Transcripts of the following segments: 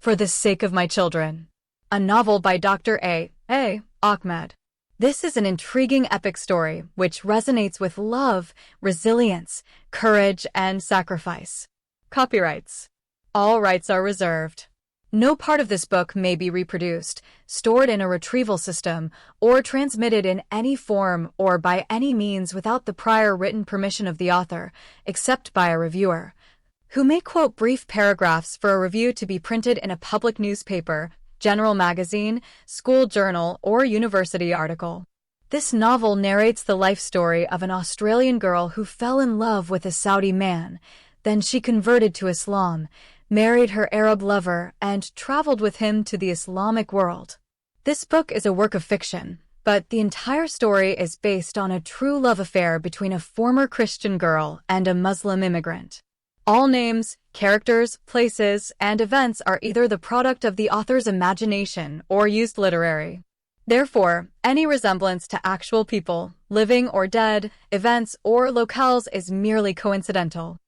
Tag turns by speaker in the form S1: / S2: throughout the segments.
S1: For the Sake of My Children, a novel by Dr. A. Ahmed. This is an intriguing epic story which resonates with love, resilience, courage, and sacrifice. Copyrights. All rights are reserved. No part of this book may be reproduced, stored in a retrieval system, or transmitted in any form or by any means without the prior written permission of the author, except by a reviewer, who may quote brief paragraphs for a review to be printed in a public newspaper, general magazine, school journal, or university article. This novel narrates the life story of an Australian girl who fell in love with a Saudi man. Then she converted to Islam, married her Arab lover, and traveled with him to the Islamic world. This book is a work of fiction, but the entire story is based on a true love affair between a former Christian girl and a Muslim immigrant. All names, characters, places, and events are either the product of the author's imagination or used literary. Therefore, any resemblance to actual people, living or dead, events, or locales is merely coincidental.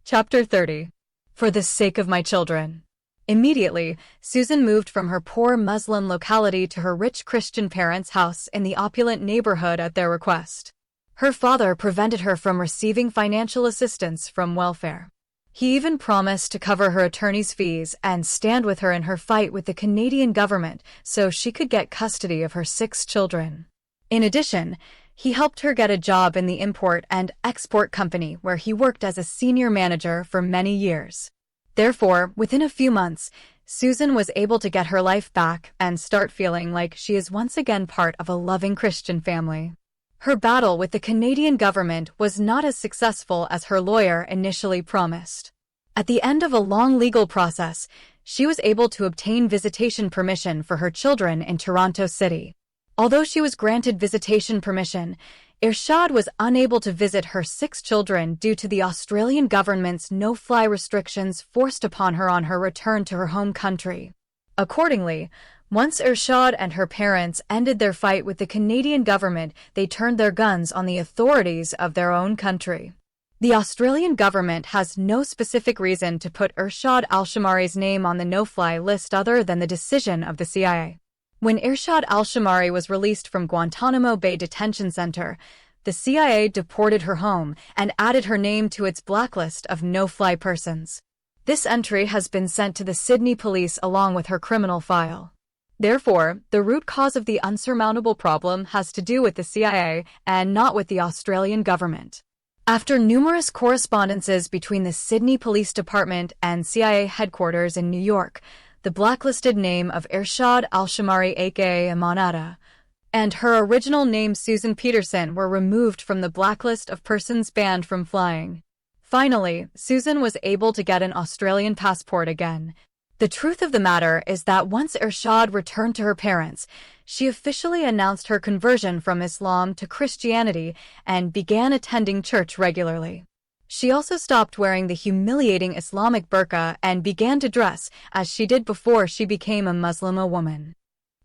S1: Chapter 30. For the Sake of My Children. Immediately, Susan moved from her poor Muslim locality to her rich Christian parents' house in the opulent neighborhood at their request. Her father prevented her from receiving financial assistance from welfare. He even promised to cover her attorney's fees and stand with her in her fight with the Canadian government so she could get custody of her 6 children. In addition, he helped her get a job in the import and export company where he worked as a senior manager for many years. Therefore, within a few months, Susan was able to get her life back and start feeling like she is once again part of a loving Christian family. Her battle with the Canadian government was not as successful as her lawyer initially promised. At the end of a long legal process, she was able to obtain visitation permission for her children in Toronto City. Although she was granted visitation permission, Irshad was unable to visit her 6 children due to the Australian government's no-fly restrictions forced upon her on her return to her home country. Accordingly, once Irshad and her parents ended their fight with the Canadian government, they turned their guns on the authorities of their own country. The Australian government has no specific reason to put Irshad Al-Shamari's name on the no-fly list other than the decision of the CIA. When Irshad Al-Shamari was released from Guantanamo Bay Detention Center, the CIA deported her home and added her name to its blacklist of no-fly persons. This entry has been sent to the Sydney police along with her criminal file. Therefore, the root cause of the unsurmountable problem has to do with the CIA and not with the Australian government. After numerous correspondences between the Sydney Police Department and CIA headquarters in New York, the blacklisted name of Irshad Al-Shamari aka Amanata, and her original name Susan Peterson were removed from the blacklist of persons banned from flying. Finally, Susan was able to get an Australian passport again. The truth of the matter is that once Irshad returned to her parents, she officially announced her conversion from Islam to Christianity and began attending church regularly. She also stopped wearing the humiliating Islamic burqa and began to dress as she did before she became a Muslima woman.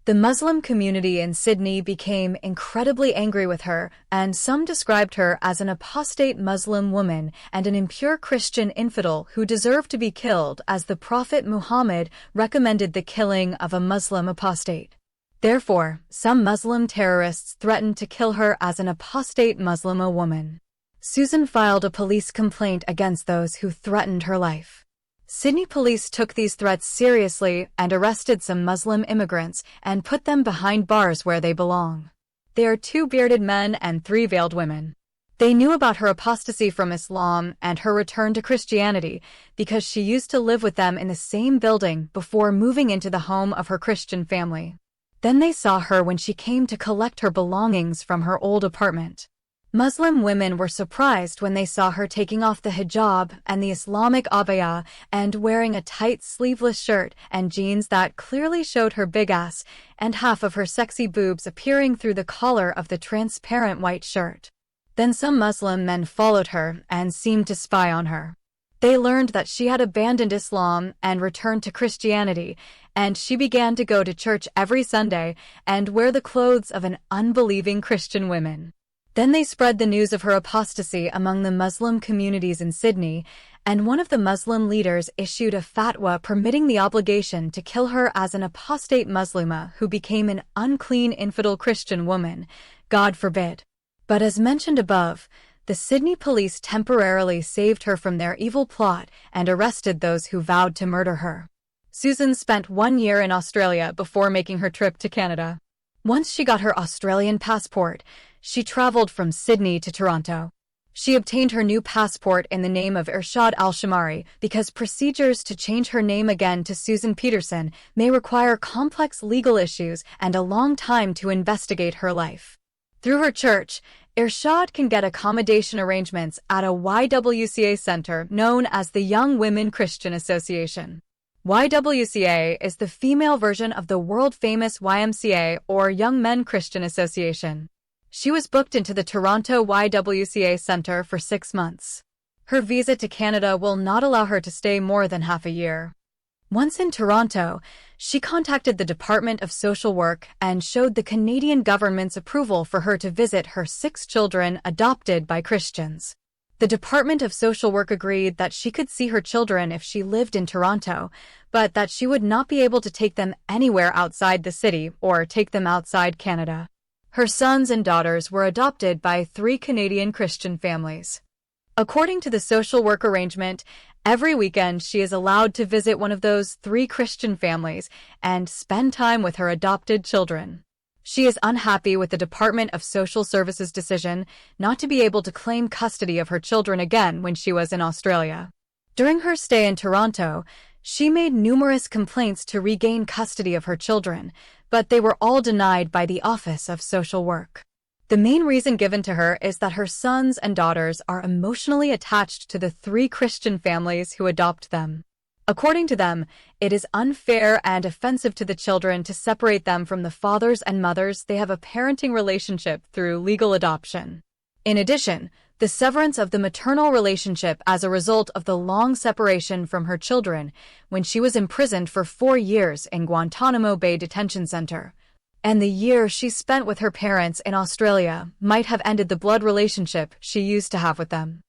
S1: The Muslim community in Sydney became incredibly angry with her, and some described her as an apostate Muslim woman and an impure Christian infidel who deserved to be killed, as the Prophet Muhammad recommended the killing of a Muslim apostate. Therefore, some Muslim terrorists threatened to kill her as an apostate Muslima woman. Susan filed a police complaint against those who threatened her life. Sydney police took these threats seriously and arrested some Muslim immigrants and put them behind bars where they belong. They are 2 bearded men and 3 veiled women. They knew about her apostasy from Islam and her return to Christianity because she used to live with them in the same building before moving into the home of her Christian family. Then they saw her when she came to collect her belongings from her old apartment. Muslim women were surprised when they saw her taking off the hijab and the Islamic abaya and wearing a tight sleeveless shirt and jeans that clearly showed her big ass and half of her sexy boobs appearing through the collar of the transparent white shirt. Then some Muslim men followed her and seemed to spy on her. They learned that she had abandoned Islam and returned to Christianity, and she began to go to church every Sunday and wear the clothes of an unbelieving Christian woman. Then they spread the news of her apostasy among the Muslim communities in Sydney, and one of the Muslim leaders issued a fatwa permitting the obligation to kill her as an apostate Muslima who became an unclean infidel Christian woman. God forbid. But as mentioned above, the Sydney police temporarily saved her from their evil plot and arrested those who vowed to murder her. Susan spent 1 year in Australia before making her trip to Canada. Once she got her Australian passport, she traveled from Sydney to Toronto. She obtained her new passport in the name of Irshad Al-Shamari because procedures to change her name again to Susan Peterson may require complex legal issues and a long time to investigate her life. Through her church, Irshad can get accommodation arrangements at a YWCA center known as the Young Women Christian Association. YWCA is the female version of the world-famous YMCA or Young Men Christian Association. She was booked into the Toronto YWCA Center for 6 months. Her visa to Canada will not allow her to stay more than half a year. Once in Toronto, she contacted the Department of Social Work and showed the Canadian government's approval for her to visit her 6 children adopted by Christians. The Department of Social Work agreed that she could see her children if she lived in Toronto, but that she would not be able to take them anywhere outside the city or take them outside Canada. Her sons and daughters were adopted by 3 Canadian Christian families. According to the social work arrangement, every weekend she is allowed to visit one of those 3 Christian families and spend time with her adopted children. She is unhappy with the Department of Social Services' decision not to be able to claim custody of her children again when she was in Australia. During her stay in Toronto, she made numerous complaints to regain custody of her children, but they were all denied by the Office of Social Work. The main reason given to her is that her sons and daughters are emotionally attached to the 3 Christian families who adopt them. According to them, it is unfair and offensive to the children to separate them from the fathers and mothers they have a parenting relationship through legal adoption. In addition, the severance of the maternal relationship as a result of the long separation from her children when she was imprisoned for 4 years in Guantanamo Bay Detention Center, and the year she spent with her parents in Australia might have ended the blood relationship she used to have with them.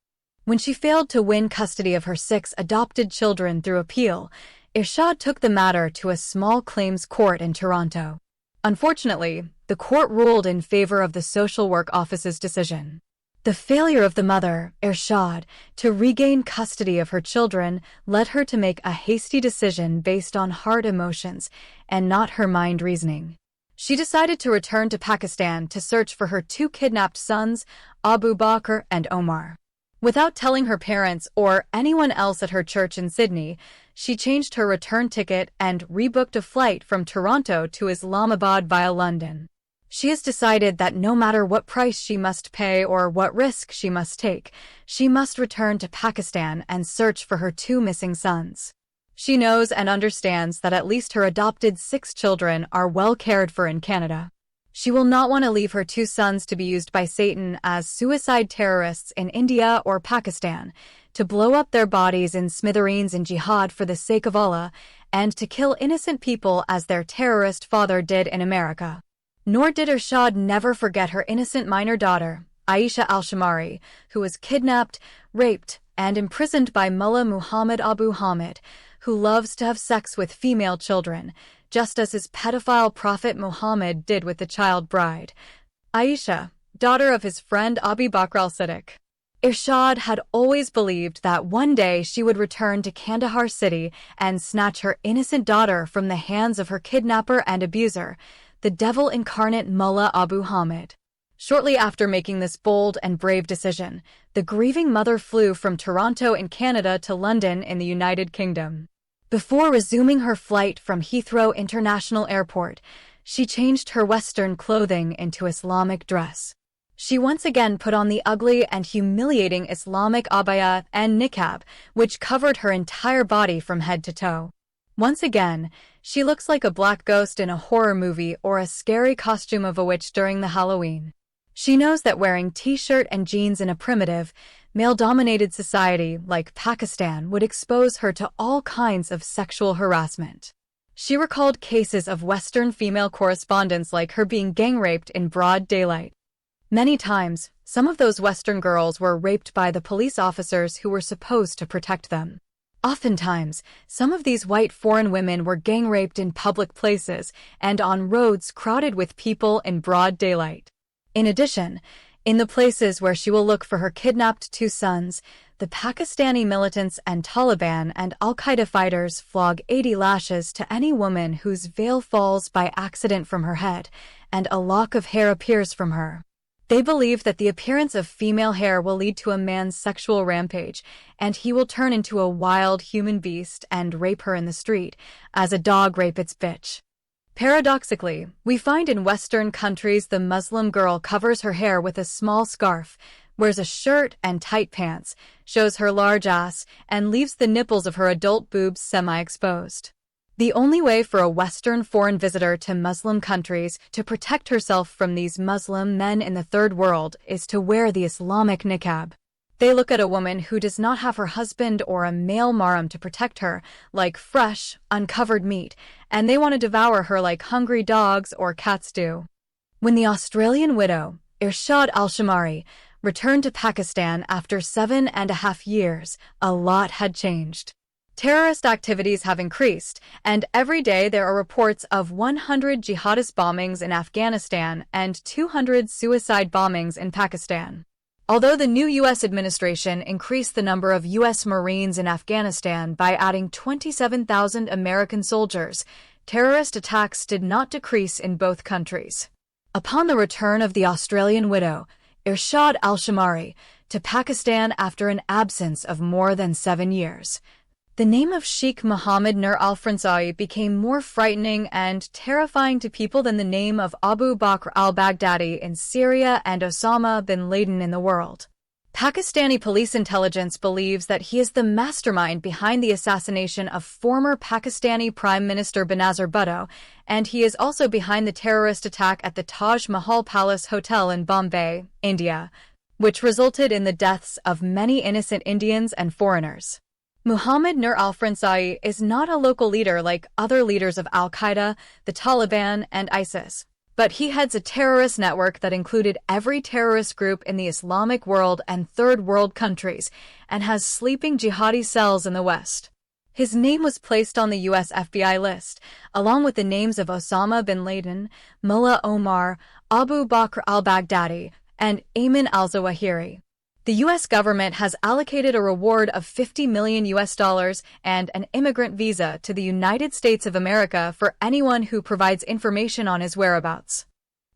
S1: When she failed to win custody of her 6 adopted children through appeal, Irshad took the matter to a small claims court in Toronto. Unfortunately, the court ruled in favor of the social work office's decision. The failure of the mother, Irshad, to regain custody of her children led her to make a hasty decision based on heart emotions and not her mind reasoning. She decided to return to Pakistan to search for her 2 kidnapped sons, Abu Bakr and Omar. Without telling her parents or anyone else at her church in Sydney, she changed her return ticket and rebooked a flight from Toronto to Islamabad via London. She has decided that no matter what price she must pay or what risk she must take, she must return to Pakistan and search for her 2 missing sons. She knows and understands that at least her adopted 6 children are well cared for in Canada. She will not want to leave her 2 sons to be used by Satan as suicide terrorists in India or Pakistan, to blow up their bodies in smithereens in jihad for the sake of Allah, and to kill innocent people as their terrorist father did in America. Nor did Irshad never forget her innocent minor daughter, Aisha Al-Shamari, who was kidnapped, raped, and imprisoned by Mullah Muhammad Abu Hamid, who loves to have sex with female children, just as his pedophile prophet Muhammad did with the child bride, Aisha, daughter of his friend Abu Bakr al-Siddiq. Irshad had always believed that one day she would return to Kandahar city and snatch her innocent daughter from the hands of her kidnapper and abuser, the devil incarnate Mullah Abu Hamid. Shortly after making this bold and brave decision, the grieving mother flew from Toronto in Canada to London in the United Kingdom. Before resuming her flight from Heathrow International Airport, she changed her Western clothing into Islamic dress. She once again put on the ugly and humiliating Islamic abaya and niqab, which covered her entire body from head to toe. Once again, she looks like a black ghost in a horror movie or a scary costume of a witch during the Halloween. She knows that wearing t-shirt and jeans in a primitive, male-dominated society like Pakistan would expose her to all kinds of sexual harassment. She recalled cases of Western female correspondents like her being gang-raped in broad daylight. Many times, some of those Western girls were raped by the police officers who were supposed to protect them. Oftentimes, some of these white foreign women were gang raped in public places and on roads crowded with people in broad daylight. In addition, in the places where she will look for her kidnapped two sons, the Pakistani militants and Taliban and Al-Qaeda fighters flog 80 lashes to any woman whose veil falls by accident from her head and a lock of hair appears from her. They believe that the appearance of female hair will lead to a man's sexual rampage, and he will turn into a wild human beast and rape her in the street, as a dog rape its bitch. Paradoxically, we find in Western countries the Muslim girl covers her hair with a small scarf, wears a shirt and tight pants, shows her large ass, and leaves the nipples of her adult boobs semi-exposed. The only way for a Western foreign visitor to Muslim countries to protect herself from these Muslim men in the Third World is to wear the Islamic niqab. They look at a woman who does not have her husband or a male mahram to protect her like fresh, uncovered meat, and they want to devour her like hungry dogs or cats do. When the Australian widow, Irshad Al-Shamari, returned to Pakistan after 7.5 years, a lot had changed. Terrorist activities have increased, and every day there are reports of 100 jihadist bombings in Afghanistan and 200 suicide bombings in Pakistan. Although the new U.S. administration increased the number of U.S. Marines in Afghanistan by adding 27,000 American soldiers, terrorist attacks did not decrease in both countries. Upon the return of the Australian widow, Irshad Al-Shamari, to Pakistan after an absence of more than 7 years, the name of Sheikh Mohammed Nur al-Fransawi became more frightening and terrifying to people than the name of Abu Bakr al-Baghdadi in Syria and Osama bin Laden in the world. Pakistani police intelligence believes that he is the mastermind behind the assassination of former Pakistani Prime Minister Benazir Bhutto, and he is also behind the terrorist attack at the Taj Mahal Palace Hotel in Bombay, India, which resulted in the deaths of many innocent Indians and foreigners. Mohammed Nur al-Fransawi is not a local leader like other leaders of Al-Qaeda, the Taliban, and ISIS, but he heads a terrorist network that included every terrorist group in the Islamic world and Third World countries, and has sleeping jihadi cells in the West. His name was placed on the U.S. FBI list, along with the names of Osama bin Laden, Mullah Omar, Abu Bakr al-Baghdadi, and Ayman al-Zawahiri. The U.S. government has allocated a reward of $50 million and an immigrant visa to the United States of America for anyone who provides information on his whereabouts.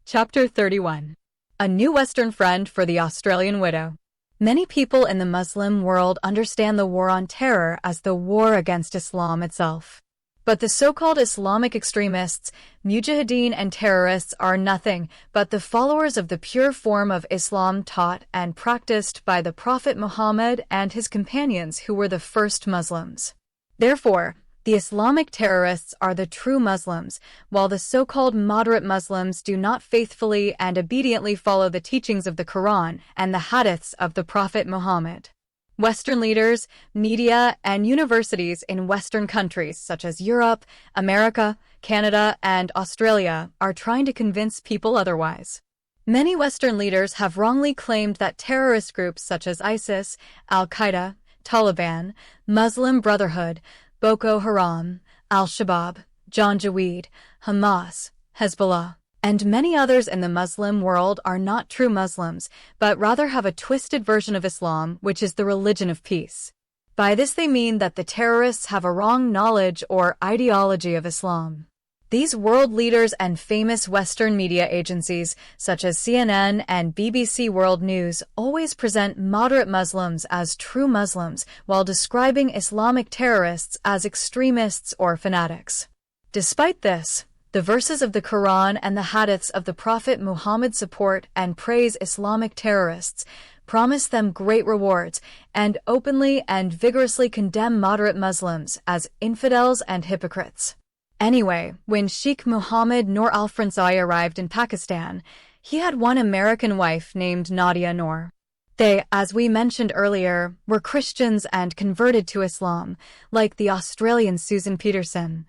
S1: Chapter 31. A new Western friend for the Australian widow. Many people in the Muslim world understand the war on terror as the war against Islam itself. But the so-called Islamic extremists, mujahideen and terrorists are nothing but the followers of the pure form of Islam taught and practiced by the Prophet Muhammad and his companions who were the first Muslims. Therefore, the Islamic terrorists are the true Muslims, while the so-called moderate Muslims do not faithfully and obediently follow the teachings of the Quran and the hadiths of the Prophet Muhammad. Western leaders, media, and universities in Western countries such as Europe, America, Canada, and Australia are trying to convince people otherwise. Many Western leaders have wrongly claimed that terrorist groups such as ISIS, Al-Qaeda, Taliban, Muslim Brotherhood, Boko Haram, Al-Shabaab, Janjaweed, Hamas, Hezbollah, and many others in the Muslim world are not true Muslims, but rather have a twisted version of Islam, which is the religion of peace. By this they mean that the terrorists have a wrong knowledge or ideology of Islam. These world leaders and famous Western media agencies, such as CNN and BBC World News, always present moderate Muslims as true Muslims, while describing Islamic terrorists as extremists or fanatics. Despite this, the verses of the Quran and the hadiths of the Prophet Muhammad support and praise Islamic terrorists, promise them great rewards, and openly and vigorously condemn moderate Muslims as infidels and hypocrites. Anyway, when Sheikh Mohammed Nur al-Fransawi arrived in Pakistan, he had one American wife named Nadia Noor. They, as we mentioned earlier, were Christians and converted to Islam, like the Australian Susan Peterson,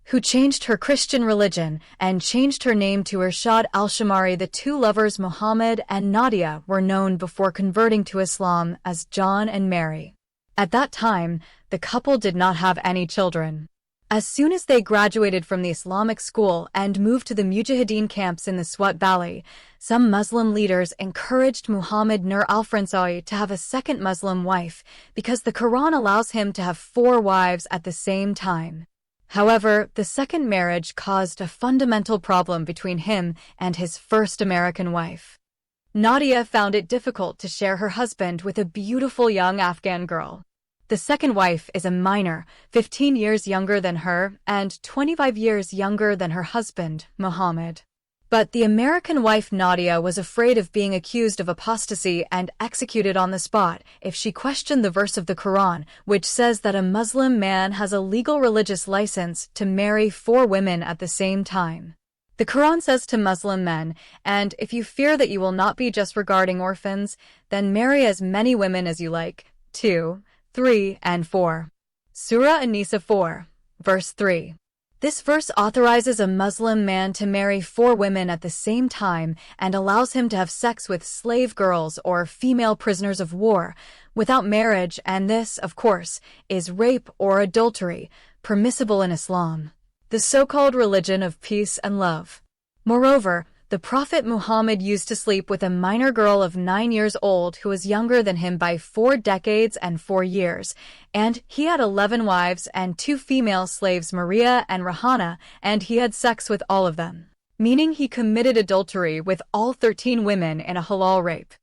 S1: who changed her Christian religion and changed her name to Irshad al-Shamari. The two lovers Muhammad and Nadia were known before converting to Islam as John and Mary. At that time, the couple did not have any children. As soon as they graduated from the Islamic school and moved to the Mujahideen camps in the Swat Valley, some Muslim leaders encouraged Muhammad Nur al-Fransawi to have a second Muslim wife because the Quran allows him to have 4 wives at the same time. However, the second marriage caused a fundamental problem between him and his first American wife. Nadia found it difficult to share her husband with a beautiful young Afghan girl. The second wife is a minor, 15 years younger than her and 25 years younger than her husband, Muhammad. But the American wife Nadia was afraid of being accused of apostasy and executed on the spot if she questioned the verse of the Quran, which says that a Muslim man has a legal religious license to marry 4 women at the same time. The Quran says to Muslim men, "And if you fear that you will not be just regarding orphans, then marry as many women as you like." 2, 3, and 4. Surah An-Nisa 4, verse 3. This verse authorizes a Muslim man to marry 4 women at the same time and allows him to have sex with slave girls or female prisoners of war without marriage, and this, of course, is rape or adultery, permissible in Islam, the so-called religion of peace and love. Moreover, the Prophet Muhammad used to sleep with a minor girl of 9 years old who was younger than him by 4 decades and 4 years, and he had 11 wives and 2 female slaves, Maria and Rahana, and he had sex with all of them, meaning he committed adultery with all 13 women in a halal rape.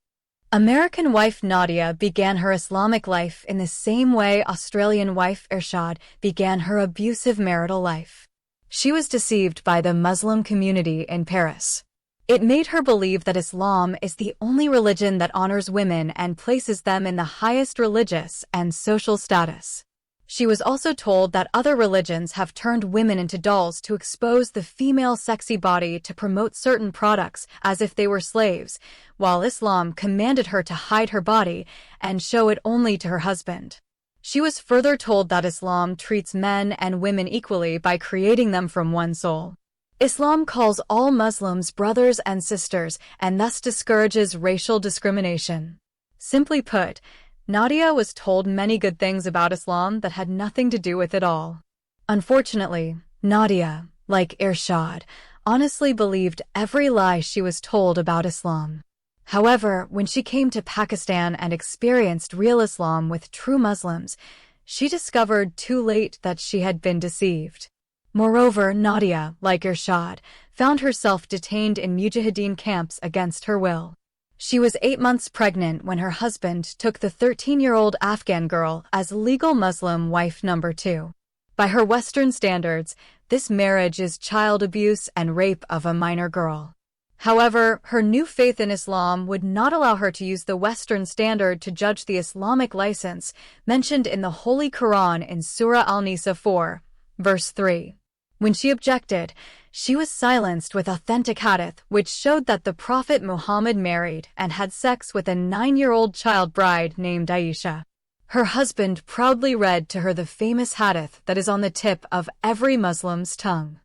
S1: American wife Nadia began her Islamic life in the same way Australian wife Irshad began her abusive marital life. She was deceived by the Muslim community in Paris. It made her believe that Islam is the only religion that honors women and places them in the highest religious and social status. She was also told that other religions have turned women into dolls to expose the female sexy body to promote certain products as if they were slaves, while Islam commanded her to hide her body and show it only to her husband. She was further told that Islam treats men and women equally by creating them from one soul. Islam calls all Muslims brothers and sisters and thus discourages racial discrimination. Simply put, Nadia was told many good things about Islam that had nothing to do with it all. Unfortunately, Nadia, like Irshad, honestly believed every lie she was told about Islam. However, when she came to Pakistan and experienced real Islam with true Muslims, she discovered too late that she had been deceived. Moreover, Nadia, like Irshad, found herself detained in Mujahideen camps against her will. She was 8 months pregnant when her husband took the 13-year-old Afghan girl as legal Muslim wife number 2. By her Western standards, this marriage is child abuse and rape of a minor girl. However, her new faith in Islam would not allow her to use the Western standard to judge the Islamic license mentioned in the Holy Quran in Surah Al-Nisa 4, verse 3. When she objected, she was silenced with authentic hadith which showed that the Prophet Muhammad married and had sex with a 9-year-old child bride named Aisha. Her husband proudly read to her the famous hadith that is on the tip of every Muslim's tongue.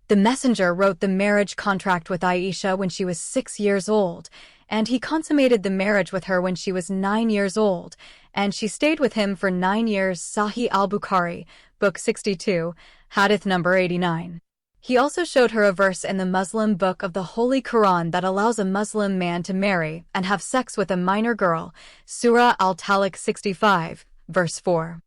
S1: The messenger wrote the marriage contract with Aisha when she was 6 years old, and he consummated the marriage with her when she was 9 years old, and she stayed with him for 9 years. Sahih al-Bukhari, Book 62, Hadith number 89. He also showed her a verse in the Muslim book of the Holy Quran that allows a Muslim man to marry and have sex with a minor girl, Surah Al-Talaq 65, verse 4.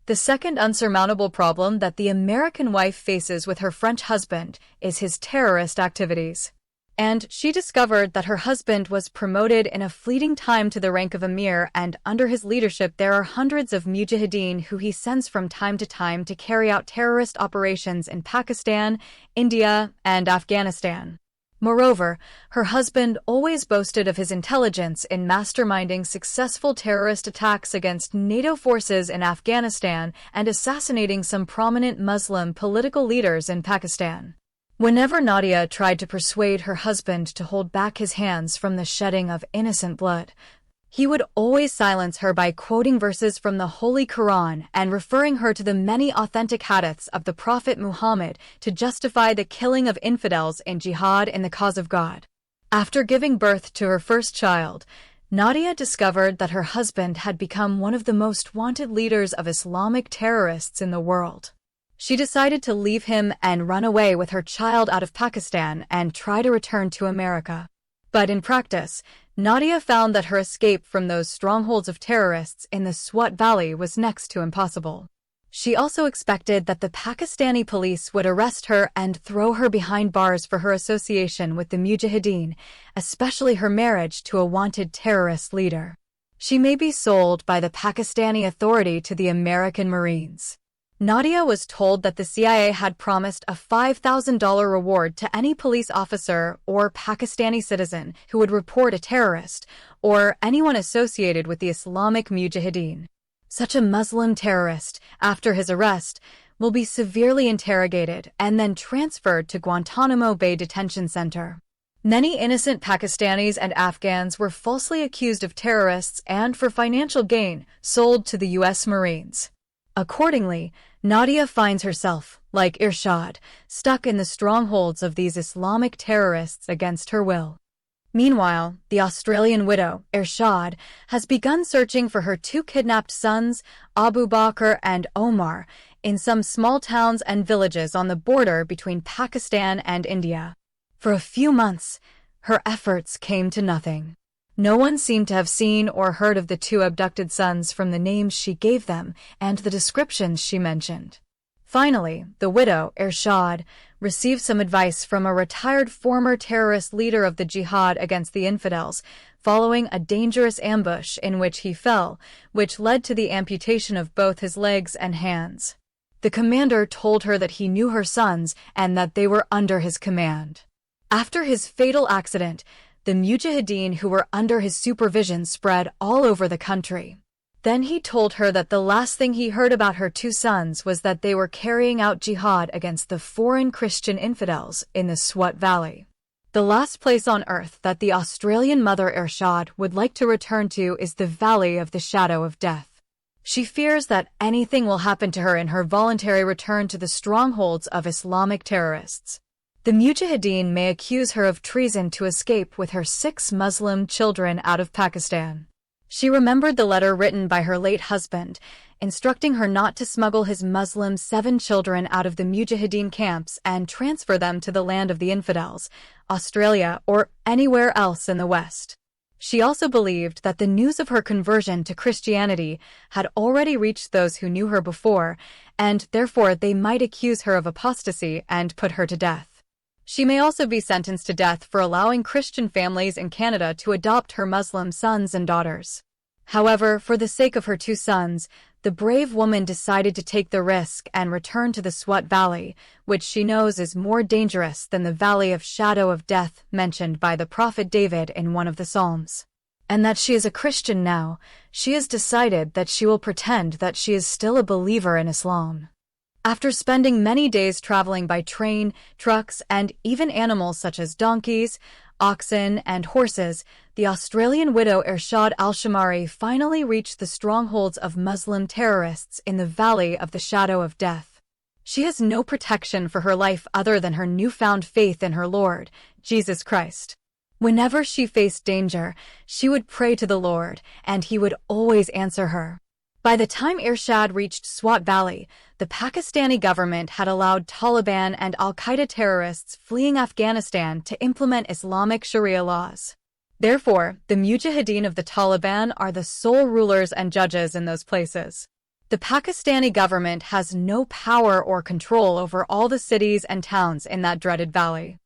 S1: The second unsurmountable problem that the American wife faces with her French husband is his terrorist activities. And she discovered that her husband was promoted in a fleeting time to the rank of Emir, and under his leadership there are hundreds of Mujahideen who he sends from time to time to carry out terrorist operations in Pakistan, India, and Afghanistan. Moreover, her husband always boasted of his intelligence in masterminding successful terrorist attacks against NATO forces in Afghanistan and assassinating some prominent Muslim political leaders in Pakistan. Whenever Nadia tried to persuade her husband to hold back his hands from the shedding of innocent blood, He would always silence her by quoting verses from the Holy Quran and referring her to the many authentic hadiths of the Prophet Muhammad to justify the killing of infidels in jihad in the cause of God. After giving birth to her first child, Nadia discovered that her husband had become one of the most wanted leaders of Islamic terrorists in the world. She decided to leave him and run away with her child out of Pakistan and try to return to America. But in practice, Nadia found that her escape from those strongholds of terrorists in the Swat Valley was next to impossible. She also expected that the Pakistani police would arrest her and throw her behind bars for her association with the Mujahideen, especially her marriage to a wanted terrorist leader. She may be sold by the Pakistani Authority to the American Marines. Nadia was told that the CIA had promised a $5,000 reward to any police officer or Pakistani citizen who would report a terrorist or anyone associated with the Islamic Mujahideen. Such a Muslim terrorist, after his arrest, will be severely interrogated and then transferred to Guantanamo Bay Detention Center. Many innocent Pakistanis and Afghans were falsely accused of terrorists and, for financial gain, sold to the U.S. Marines. Accordingly, Nadia finds herself, like Irshad, stuck in the strongholds of these Islamic terrorists against her will. Meanwhile, the Australian widow, Irshad, has begun searching for her two kidnapped sons, Abu Bakr and Omar, in some small towns and villages on the border between Pakistan and India. For a few months, her efforts came to nothing. No one seemed to have seen or heard of the two abducted sons from the names she gave them and the descriptions she mentioned. Finally, the widow, Irshad, received some advice from a retired former terrorist leader of the jihad against the infidels, following a dangerous ambush in which he fell, which led to the amputation of both his legs and hands. The commander told her that he knew her sons and that they were under his command. After his fatal accident, the Mujahideen who were under his supervision spread all over the country. Then he told her that the last thing he heard about her two sons was that they were carrying out jihad against the foreign Christian infidels in the Swat Valley. The last place on earth that the Australian mother Irshad would like to return to is the Valley of the Shadow of Death. She fears that anything will happen to her in her voluntary return to the strongholds of Islamic terrorists. The Mujahideen may accuse her of treason to escape with her 6 Muslim children out of Pakistan. She remembered the letter written by her late husband, instructing her not to smuggle his Muslim 7 children out of the Mujahideen camps and transfer them to the land of the infidels, Australia, or anywhere else in the West. She also believed that the news of her conversion to Christianity had already reached those who knew her before, and therefore they might accuse her of apostasy and put her to death. She may also be sentenced to death for allowing Christian families in Canada to adopt her Muslim sons and daughters. However, for the sake of her 2 sons, the brave woman decided to take the risk and return to the Swat Valley, which she knows is more dangerous than the Valley of Shadow of Death mentioned by the Prophet David in one of the Psalms. And that she is a Christian now, she has decided that she will pretend that she is still a believer in Islam. After spending many days traveling by train, trucks, and even animals such as donkeys, oxen, and horses, the Australian widow Irshad Al-Shamari finally reached the strongholds of Muslim terrorists in the Valley of the Shadow of Death. She has no protection for her life other than her newfound faith in her Lord, Jesus Christ. Whenever she faced danger, she would pray to the Lord, and he would always answer her. By the time Irshad reached Swat Valley, the Pakistani government had allowed Taliban and al-Qaeda terrorists fleeing Afghanistan to implement Islamic Sharia laws. Therefore, the Mujahideen of the Taliban are the sole rulers and judges in those places. The Pakistani government has no power or control over all the cities and towns in that dreaded valley.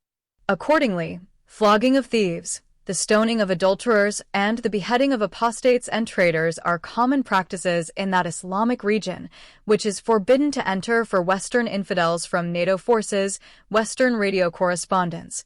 S1: Accordingly, flogging of thieves, the stoning of adulterers, and the beheading of apostates and traitors are common practices in that Islamic region, which is forbidden to enter for Western infidels from NATO forces, Western radio correspondents,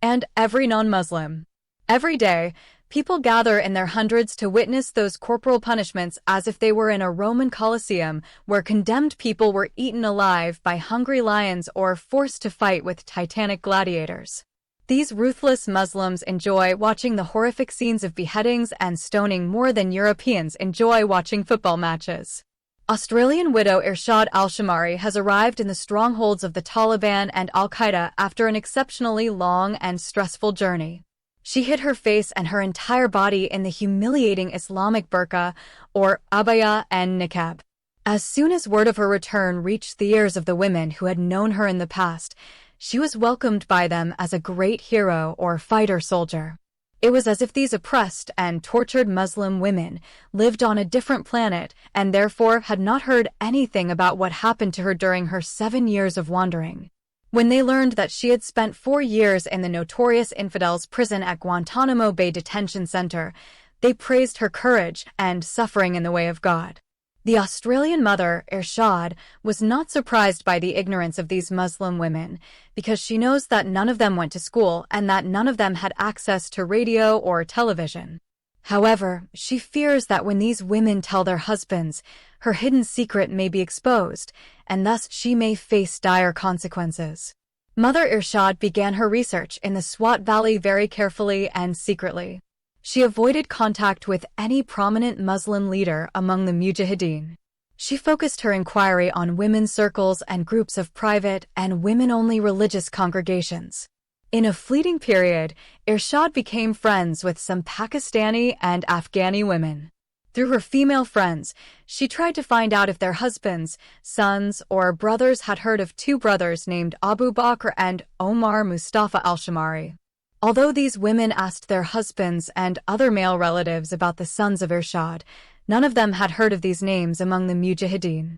S1: and every non-Muslim. Every day, people gather in their hundreds to witness those corporal punishments as if they were in a Roman Colosseum where condemned people were eaten alive by hungry lions or forced to fight with titanic gladiators. These ruthless Muslims enjoy watching the horrific scenes of beheadings and stoning more than Europeans enjoy watching football matches. Australian widow Irshad Al-Shamari has arrived in the strongholds of the Taliban and Al-Qaeda after an exceptionally long and stressful journey. She hid her face and her entire body in the humiliating Islamic burqa, or abaya, and niqab. As soon as word of her return reached the ears of the women who had known her in the past, she was welcomed by them as a great hero or fighter soldier. It was as if these oppressed and tortured Muslim women lived on a different planet and therefore had not heard anything about what happened to her during her 7 years of wandering. When they learned that she had spent 4 years in the notorious infidels' prison at Guantanamo Bay Detention Center, they praised her courage and suffering in the way of God. The Australian mother, Irshad, was not surprised by the ignorance of these Muslim women because she knows that none of them went to school and that none of them had access to radio or television. However, she fears that when these women tell their husbands, her hidden secret may be exposed, and thus she may face dire consequences. Mother Irshad began her research in the Swat Valley very carefully and secretly. She avoided contact with any prominent Muslim leader among the Mujahideen. She focused her inquiry on women's circles and groups of private and women-only religious congregations. In a fleeting period, Irshad became friends with some Pakistani and Afghani women. Through her female friends, she tried to find out if their husbands, sons, or brothers had heard of 2 brothers named Abu Bakr and Omar Mustafa al-Shamari. Although these women asked their husbands and other male relatives about the sons of Irshad, none of them had heard of these names among the Mujahideen.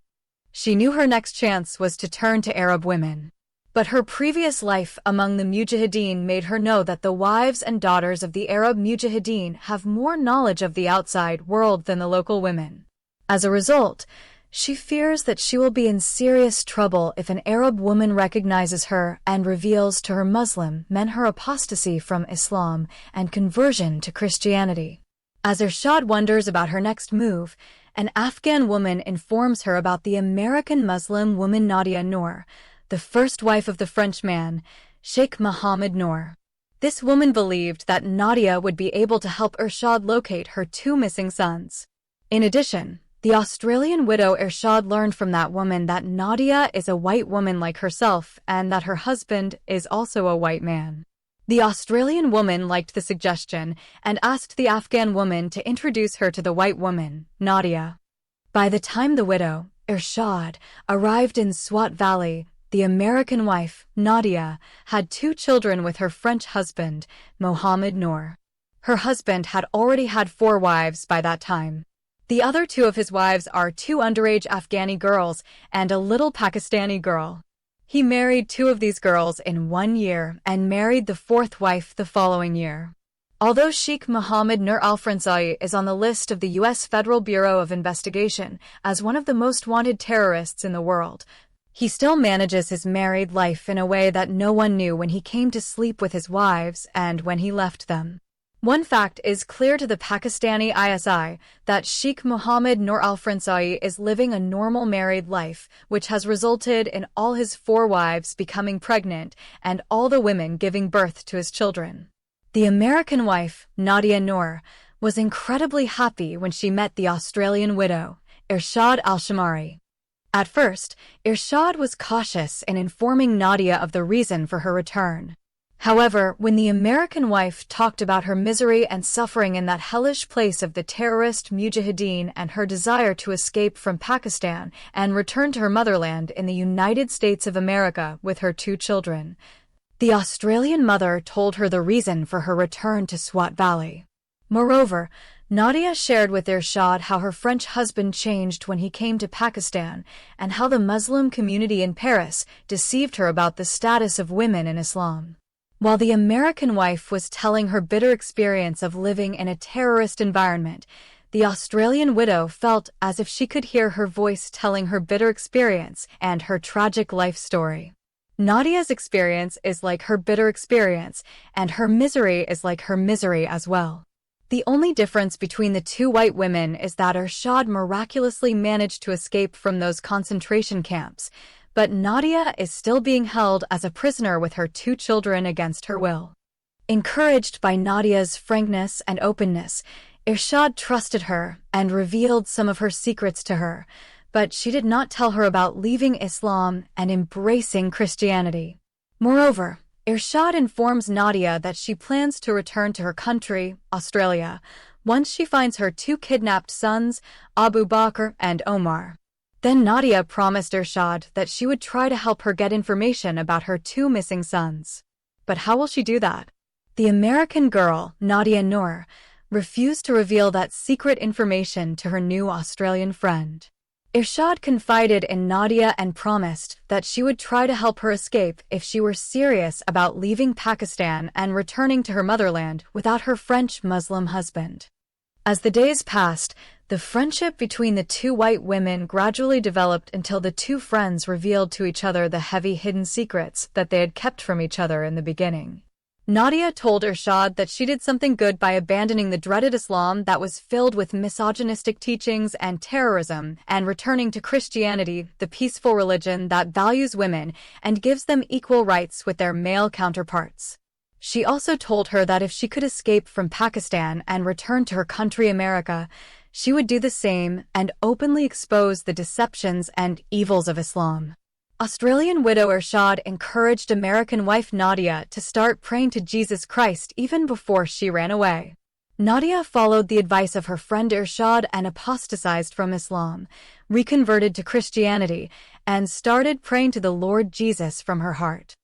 S1: She knew her next chance was to turn to Arab women. But her previous life among the Mujahideen made her know that the wives and daughters of the Arab Mujahideen have more knowledge of the outside world than the local women. As a result, she fears that she will be in serious trouble if an Arab woman recognizes her and reveals to her Muslim men her apostasy from Islam and conversion to Christianity. As Irshad wonders about her next move, an Afghan woman informs her about the American Muslim woman Nadia Noor, the first wife of the French man, Sheikh Mohammed Noor. This woman believed that Nadia would be able to help Irshad locate her 2 missing sons. In addition, the Australian widow Irshad learned from that woman that Nadia is a white woman like herself and that her husband is also a white man. The Australian woman liked the suggestion and asked the Afghan woman to introduce her to the white woman, Nadia. By the time the widow, Irshad, arrived in Swat Valley, the American wife, Nadia, had 2 children with her French husband, Mohammed Noor. Her husband had already had 4 wives by that time. The other 2 of his wives are 2 underage Afghani girls and a little Pakistani girl. He married 2 of these girls in 1 year and married the 4th wife the following year. Although Sheikh Mohammed Noor al-Fransawi is on the list of the U.S. Federal Bureau of Investigation as one of the most wanted terrorists in the world, he still manages his married life in a way that no one knew when he came to sleep with his wives and when he left them. One fact is clear to the Pakistani ISI that Sheikh Mohammed Noor al-Fransawi is living a normal married life, which has resulted in all his 4 wives becoming pregnant and all the women giving birth to his children. The American wife, Nadia Noor, was incredibly happy when she met the Australian widow, Irshad al-Shamari. At first, Irshad was cautious in informing Nadia of the reason for her return. However, when the American wife talked about her misery and suffering in that hellish place of the terrorist Mujahideen and her desire to escape from Pakistan and return to her motherland in the United States of America with her 2 children, the Australian mother told her the reason for her return to Swat Valley. Moreover, Nadia shared with Irshad how her French husband changed when he came to Pakistan and how the Muslim community in Paris deceived her about the status of women in Islam. While the American wife was telling her bitter experience of living in a terrorist environment, the Australian widow felt as if she could hear her voice telling her bitter experience and her tragic life story. Nadia's experience is like her bitter experience, and her misery is like her misery as well. The only difference between the 2 white women is that Irshad miraculously managed to escape from those concentration camps, but Nadia is still being held as a prisoner with her 2 children against her will. Encouraged by Nadia's frankness and openness, Irshad trusted her and revealed some of her secrets to her, but she did not tell her about leaving Islam and embracing Christianity. Moreover, Irshad informs Nadia that she plans to return to her country, Australia, once she finds her 2 kidnapped sons, Abu Bakr and Omar. Then Nadia promised Irshad that she would try to help her get information about her 2 missing sons. But how will she do that? The American girl, Nadia Noor, refused to reveal that secret information to her new Australian friend. Irshad confided in Nadia and promised that she would try to help her escape if she were serious about leaving Pakistan and returning to her motherland without her French Muslim husband. As the days passed, the friendship between the 2 white women gradually developed until the 2 friends revealed to each other the heavy hidden secrets that they had kept from each other in the beginning. Nadia told Irshad that she did something good by abandoning the dreaded Islam that was filled with misogynistic teachings and terrorism and returning to Christianity, the peaceful religion that values women and gives them equal rights with their male counterparts. She also told her that if she could escape from Pakistan and return to her country America, she would do the same and openly expose the deceptions and evils of Islam. Australian widow Irshad encouraged American wife Nadia to start praying to Jesus Christ even before she ran away. Nadia followed the advice of her friend Irshad and apostatized from Islam, reconverted to Christianity, and started praying to the Lord Jesus from her heart.